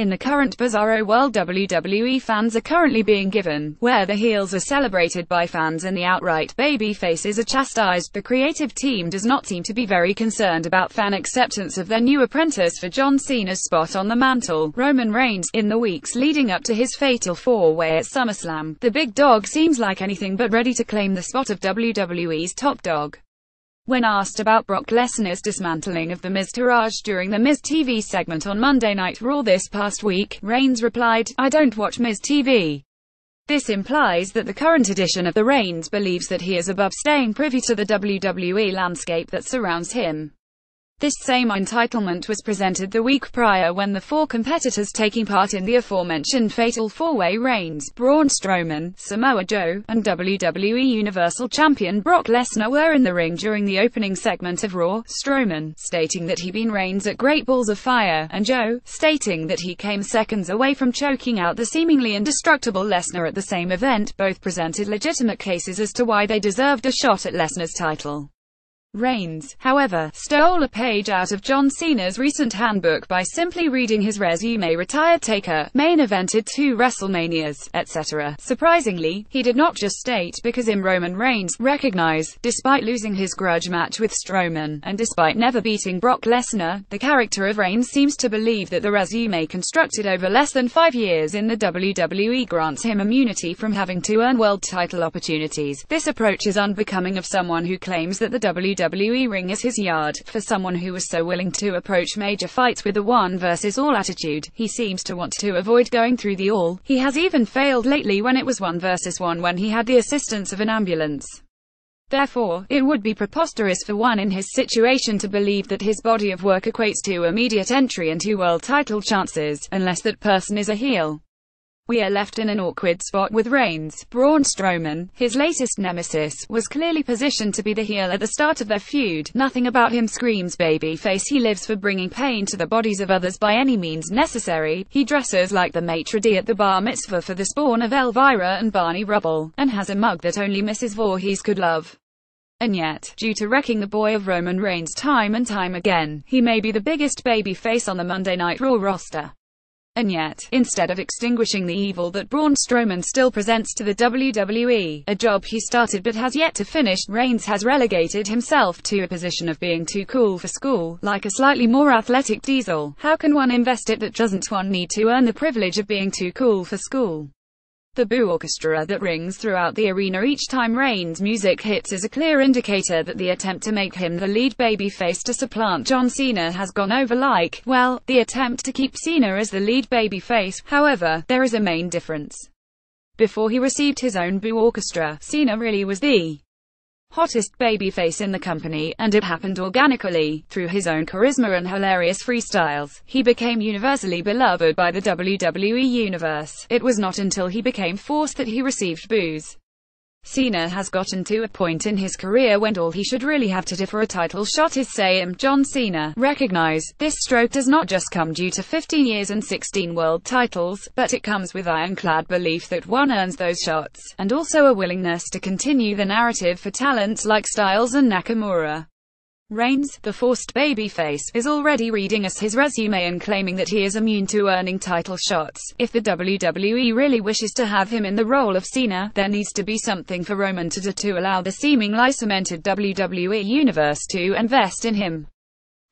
In the current bizarro world WWE fans are currently being given, where the heels are celebrated by fans and the outright baby faces are chastised, the creative team does not seem to be very concerned about fan acceptance of their new apprentice for John Cena's spot on the mantle, Roman Reigns. In the weeks leading up to his fatal four-way at SummerSlam, the big dog seems like anything but ready to claim the spot of WWE's top dog. When asked about Brock Lesnar's dismantling of the Miztourage during the Miz TV segment on Monday Night Raw this past week, Reigns replied, "I don't watch Miz TV." This implies that the current edition of the Reigns believes that he is above staying privy to the WWE landscape that surrounds him. This same entitlement was presented the week prior when the four competitors taking part in the aforementioned Fatal 4-Way Reigns, Braun Strowman, Samoa Joe, and WWE Universal Champion Brock Lesnar were in the ring during the opening segment of Raw, Strowman stating that he beat Reigns at Great Balls of Fire, and Joe stating that he came seconds away from choking out the seemingly indestructible Lesnar at the same event. Both presented legitimate cases as to why they deserved a shot at Lesnar's title. Reigns, however, stole a page out of John Cena's recent handbook by simply reading his resume: retired Taker, main evented 2 WrestleManias, etc. Surprisingly, he did not just state because him Roman Reigns recognize, despite losing his grudge match with Strowman, and despite never beating Brock Lesnar, the character of Reigns seems to believe that the resume constructed over less than 5 years in the WWE grants him immunity from having to earn world title opportunities. This approach is unbecoming of someone who claims that the WWE ring is his yard. For someone who was so willing to approach major fights with a one versus all attitude, he seems to want to avoid going through the all. He has even failed lately when it was 1 versus 1 when he had the assistance of an ambulance. Therefore, it would be preposterous for one in his situation to believe that his body of work equates to immediate entry into world title chances, unless that person is a heel. We are left in an awkward spot with Reigns. Braun Strowman, his latest nemesis, was clearly positioned to be the heel at the start of their feud. Nothing about him screams babyface. He lives for bringing pain to the bodies of others by any means necessary. He dresses like the maitre d' at the bar mitzvah for the spawn of Elvira and Barney Rubble, and has a mug that only Mrs. Voorhees could love. And yet, due to wrecking the boy of Roman Reigns time and time again, he may be the biggest babyface on the Monday Night Raw roster. And yet, instead of extinguishing the evil that Braun Strowman still presents to the WWE, a job he started but has yet to finish, Reigns has relegated himself to a position of being too cool for school, like a slightly more athletic Diesel. How can one invest it that doesn't one need to earn the privilege of being too cool for school? The boo orchestra that rings throughout the arena each time Reigns' music hits is a clear indicator that the attempt to make him the lead babyface to supplant John Cena has gone over like, well, the attempt to keep Cena as the lead babyface. However, there is a main difference. Before he received his own boo orchestra, Cena really was the hottest babyface in the company, and it happened organically. Through his own charisma and hilarious freestyles, he became universally beloved by the WWE Universe. It was not until he became forced that he received boos. Cena has gotten to a point in his career when all he should really have to do for a title shot is say him, John Cena. Recognize, this stroke does not just come due to 15 years and 16 world titles, but it comes with ironclad belief that one earns those shots, and also a willingness to continue the narrative for talents like Styles and Nakamura. Reigns, the forced babyface, is already reading us his resume and claiming that he is immune to earning title shots. If the WWE really wishes to have him in the role of Cena, there needs to be something for Roman to do to allow the seemingly cemented WWE Universe to invest in him.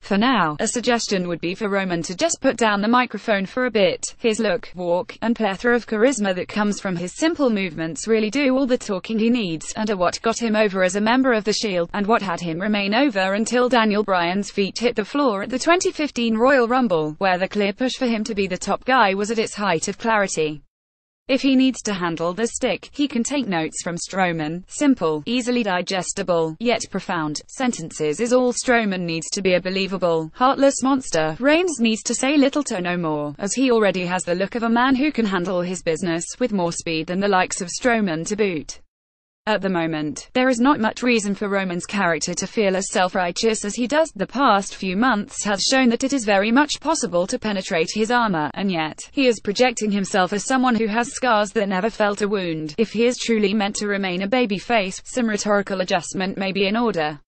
For now, a suggestion would be for Roman to just put down the microphone for a bit. His look, walk, and plethora of charisma that comes from his simple movements really do all the talking he needs, and are what got him over as a member of The Shield, and what had him remain over until Daniel Bryan's feet hit the floor at the 2015 Royal Rumble, where the clear push for him to be the top guy was at its height of clarity. If he needs to handle the stick, he can take notes from Strowman. Simple, easily digestible, yet profound sentences is all Strowman needs to be a believable, heartless monster. Reigns needs to say little to no more, as he already has the look of a man who can handle his business with more speed than the likes of Strowman to boot. At the moment, there is not much reason for Roman's character to feel as self-righteous as he does. The past few months has shown that it is very much possible to penetrate his armor, and yet, he is projecting himself as someone who has scars that never felt a wound. If he is truly meant to remain a babyface, some rhetorical adjustment may be in order.